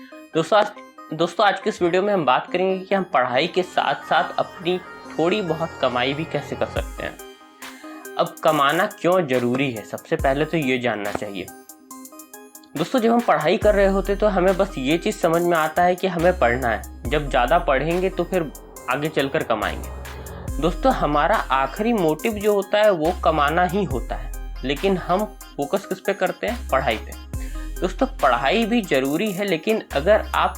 दोस्तों आज की इस वीडियो में हम बात करेंगे कि हम पढ़ाई के साथ साथ अपनी थोड़ी बहुत कमाई भी कैसे कर सकते हैं। अब कमाना क्यों ज़रूरी है, सबसे पहले तो ये जानना चाहिए। दोस्तों जब हम पढ़ाई कर रहे होते तो हमें बस ये चीज़ समझ में आता है कि हमें पढ़ना है, जब ज़्यादा पढ़ेंगे तो फिर आगे चलकर कमाएंगे। दोस्तों हमारा आखिरी मोटिव जो होता है वो कमाना ही होता है, लेकिन हम फोकस किस पे करते हैं? पढ़ाई पे। दोस्तों पढ़ाई भी ज़रूरी है, लेकिन अगर आप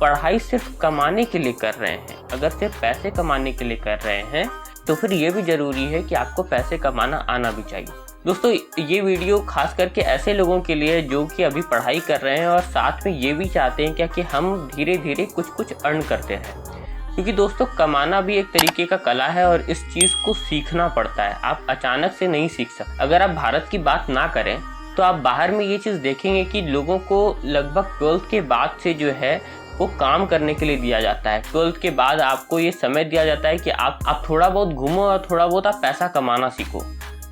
पढ़ाई सिर्फ कमाने के लिए कर रहे हैं, अगर सिर्फ पैसे कमाने के लिए कर रहे हैं, तो फिर ये भी ज़रूरी है कि आपको पैसे कमाना आना भी चाहिए। दोस्तों ये वीडियो खास करके ऐसे लोगों के लिए जो कि अभी पढ़ाई कर रहे हैं और साथ में ये भी चाहते हैं कि हम धीरे धीरे कुछ अर्न करते रहें, क्योंकि दोस्तों कमाना भी एक तरीके का कला है और इस चीज़ को सीखना पड़ता है। आप अचानक से नहीं सीख सकते। अगर आप भारत की बात ना करें तो आप बाहर में ये चीज़ देखेंगे कि लोगों को लगभग 12th के बाद से जो है वो काम करने के लिए दिया जाता है। 12th के बाद आपको ये समय दिया जाता है कि आप थोड़ा बहुत घूमो और थोड़ा बहुत आप पैसा कमाना सीखो।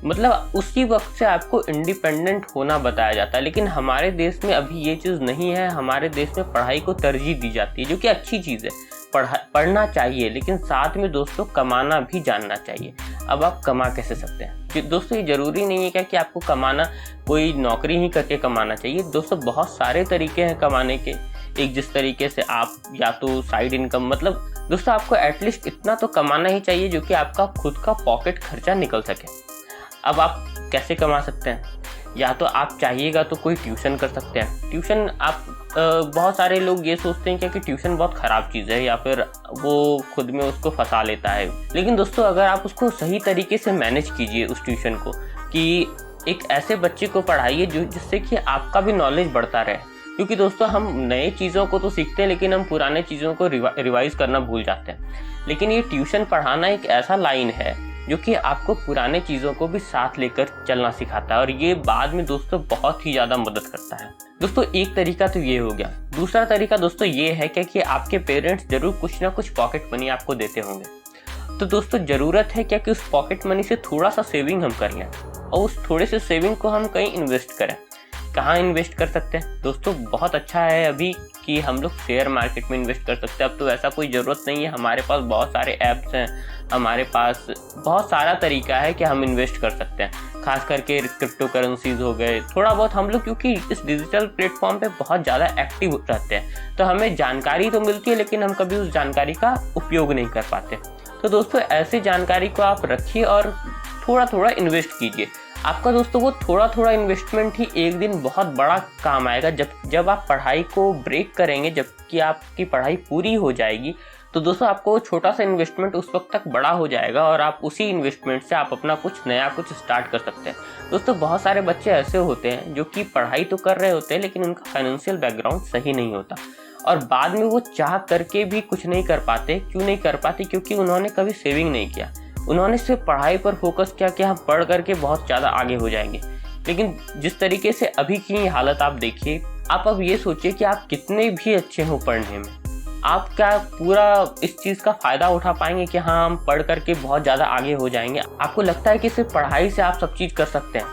मतलब उसी वक्त से आपको इंडिपेंडेंट होना बताया जाता है। लेकिन हमारे देश में अभी ये चीज़ नहीं है। हमारे देश में पढ़ाई को तरजीह दी जाती है, जो कि अच्छी चीज़ है। पढ़ना चाहिए, लेकिन साथ में दोस्तों कमाना भी जानना चाहिए। अब आप कमा कैसे सकते हैं? दोस्तों ये ज़रूरी नहीं है क्या कि आपको कमाना कोई नौकरी ही करके कमाना चाहिए। दोस्तों बहुत सारे तरीके हैं कमाने के। एक जिस तरीके से आप या तो साइड इनकम, मतलब दोस्तों आपको एटलीस्ट इतना तो कमाना ही चाहिए जो कि आपका खुद का पॉकेट खर्चा निकल सके। अब आप कैसे कमा सकते हैं? या तो आप चाहिएगा तो कोई ट्यूशन कर सकते हैं। ट्यूशन आप बहुत सारे लोग ये सोचते हैं कि ट्यूशन बहुत ख़राब चीज़ है या फिर वो खुद में उसको फंसा लेता है। लेकिन दोस्तों अगर आप उसको सही तरीके से मैनेज कीजिए उस ट्यूशन को, कि एक ऐसे बच्चे को पढ़ाइए जिससे कि आपका भी नॉलेज बढ़ता रहे। क्योंकि दोस्तों हम नए चीज़ों को तो सीखते हैं, लेकिन हम पुराने चीज़ों को रिवाइज़ करना भूल जाते हैं। लेकिन ये ट्यूशन पढ़ाना एक ऐसा लाइन है जो कि आपको पुराने चीज़ों को भी साथ लेकर चलना सिखाता है, और ये बाद में दोस्तों बहुत ही ज़्यादा मदद करता है। दोस्तों एक तरीका तो ये हो गया। दूसरा तरीका दोस्तों ये है कि आपके पेरेंट्स ज़रूर कुछ ना कुछ पॉकेट मनी आपको देते होंगे। तो दोस्तों ज़रूरत है कि उस पॉकेट मनी से थोड़ा सा सेविंग हम कर लें और उस थोड़े से सेविंग को हम कहीं इन्वेस्ट करें। कहाँ इन्वेस्ट कर सकते हैं? दोस्तों बहुत अच्छा है अभी कि हम लोग शेयर मार्केट में इन्वेस्ट कर सकते हैं। अब तो ऐसा कोई ज़रूरत नहीं है, हमारे पास बहुत सारे ऐप्स हैं, हमारे पास बहुत सारा तरीका है कि हम इन्वेस्ट कर सकते हैं। खास करके क्रिप्टो करेंसीज हो गए, थोड़ा बहुत हम लोग क्योंकि इस डिजिटल प्लेटफॉर्म पे बहुत ज़्यादा एक्टिव रहते हैं, तो हमें जानकारी तो मिलती है, लेकिन हम कभी उस जानकारी का उपयोग नहीं कर पाते। तो दोस्तों ऐसी जानकारी को आप रखिए और थोड़ा थोड़ा इन्वेस्ट कीजिए। आपका दोस्तों वो थोड़ा थोड़ा इन्वेस्टमेंट ही एक दिन बहुत बड़ा काम आएगा। जब आप पढ़ाई को ब्रेक करेंगे, जबकि आपकी पढ़ाई पूरी हो जाएगी, तो दोस्तों आपको वो छोटा सा इन्वेस्टमेंट उस वक्त तक बड़ा हो जाएगा और आप उसी इन्वेस्टमेंट से आप अपना कुछ नया कुछ स्टार्ट कर सकते हैं। दोस्तों बहुत सारे बच्चे ऐसे होते हैं जो कि पढ़ाई तो कर रहे होते हैं, लेकिन उनका फाइनेंशियल बैकग्राउंड सही नहीं होता और बाद में वो चाह करके भी कुछ नहीं कर पाते। क्यों नहीं कर पाते? क्योंकि उन्होंने कभी सेविंग नहीं किया। उन्होंने सिर्फ पढ़ाई पर फोकस किया कि हम पढ़ करके बहुत ज़्यादा आगे हो जाएंगे। लेकिन जिस तरीके से अभी की हालत आप देखिए, आप अब ये सोचिए कि आप कितने भी अच्छे हो पढ़ने में, आप क्या पूरा इस चीज़ का फ़ायदा उठा पाएंगे कि हाँ हम पढ़ करके बहुत ज़्यादा आगे हो जाएंगे? आपको लगता है कि सिर्फ पढ़ाई से आप सब चीज़ कर सकते हैं?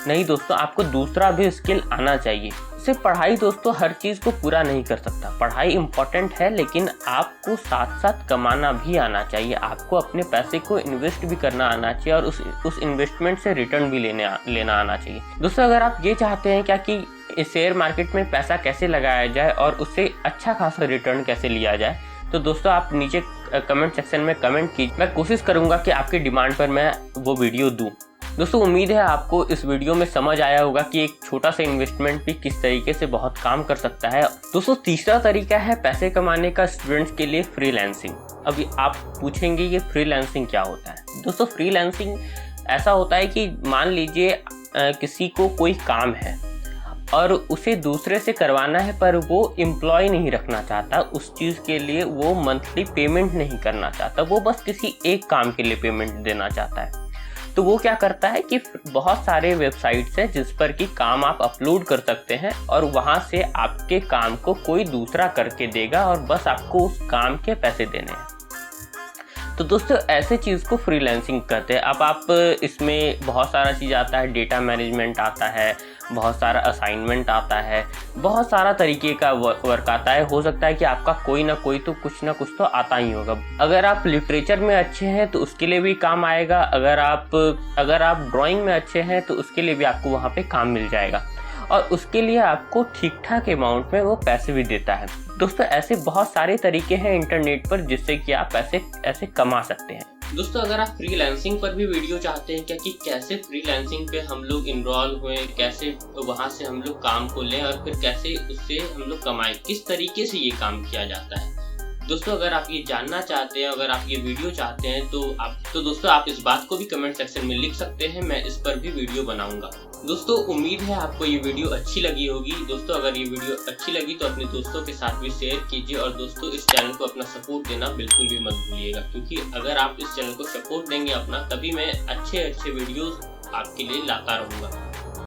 नहीं दोस्तों, आपको दूसरा भी स्किल आना चाहिए। सिर्फ पढ़ाई दोस्तों हर चीज़ को पूरा नहीं कर सकता। पढ़ाई इम्पॉर्टेंट है, लेकिन आपको साथ साथ कमाना भी आना चाहिए। आपको अपने पैसे को इन्वेस्ट भी करना आना चाहिए और उस इन्वेस्टमेंट से रिटर्न भी लेना आना चाहिए। दोस्तों अगर आप ये चाहते हैं क्या कि इस शेयर मार्केट में पैसा कैसे लगाया जाए और उससे अच्छा खासा रिटर्न कैसे लिया जाए, तो दोस्तों आप नीचे कमेंट सेक्शन में कमेंट कीजिए। मैं कोशिश करूँगा कि आपकी डिमांड पर मैं वो वीडियो दूँ। दोस्तों उम्मीद है आपको इस वीडियो में समझ आया होगा कि एक छोटा सा इन्वेस्टमेंट भी किस तरीके से बहुत काम कर सकता है। दोस्तों तीसरा तरीका है पैसे कमाने का स्टूडेंट्स के लिए फ्रीलांसिंग। अभी आप पूछेंगे ये फ्रीलांसिंग क्या होता है? दोस्तों फ्रीलांसिंग ऐसा होता है कि मान लीजिए किसी को कोई काम है और उसे दूसरे से करवाना है, पर वो एम्प्लॉय नहीं रखना चाहता, उस चीज़ के लिए वो मंथली पेमेंट नहीं करना चाहता, वो बस किसी एक काम के लिए पेमेंट देना चाहता है। तो वो क्या करता है कि बहुत सारे वेबसाइट्स हैं जिस पर कि काम आप अपलोड कर सकते हैं और वहाँ से आपके काम को कोई दूसरा करके देगा और बस आपको उस काम के पैसे देने हैं। तो दोस्तों ऐसे चीज़ को फ्रीलांसिंग कहते हैं। अब आप इसमें बहुत सारा चीज़ आता है, डेटा मैनेजमेंट आता है, बहुत सारा असाइनमेंट आता है, बहुत सारा तरीके का वर्क आता है। हो सकता है कि आपका कोई ना कोई तो कुछ ना कुछ तो आता ही होगा। अगर आप लिटरेचर में अच्छे हैं तो उसके लिए भी काम आएगा, अगर आप ड्राइंग में अच्छे हैं तो उसके लिए भी आपको वहाँ पे काम मिल जाएगा, और उसके लिए आपको ठीक ठाक अमाउंट में वो पैसे भी देता है। दोस्तों ऐसे बहुत सारे तरीके हैं इंटरनेट पर जिससे कि आप पैसे ऐसे कमा सकते हैं। दोस्तों अगर आप फ्रीलांसिंग पर भी वीडियो चाहते हैं क्या, कि कैसे फ्रीलांसिंग पे हम लोग इनरोल हुए, कैसे वहाँ से हम लोग काम को लें और फिर कैसे उससे हम लोग कमाएं, किस तरीके से ये काम किया जाता है, दोस्तों अगर आप ये जानना चाहते हैं, अगर आप ये वीडियो चाहते हैं तो दोस्तों आप इस बात को भी कमेंट सेक्शन में लिख सकते हैं, मैं इस पर भी वीडियो बनाऊंगा। दोस्तों उम्मीद है आपको ये वीडियो अच्छी लगी होगी। दोस्तों अगर ये वीडियो अच्छी लगी तो अपने दोस्तों के साथ भी शेयर कीजिए, और दोस्तों इस चैनल को अपना सपोर्ट देना बिल्कुल भी मत भूलिएगा, क्योंकि अगर आप इस चैनल को सपोर्ट देंगे अपना, तभी मैं अच्छे वीडियोस आपके लिए लाता रहूँगा।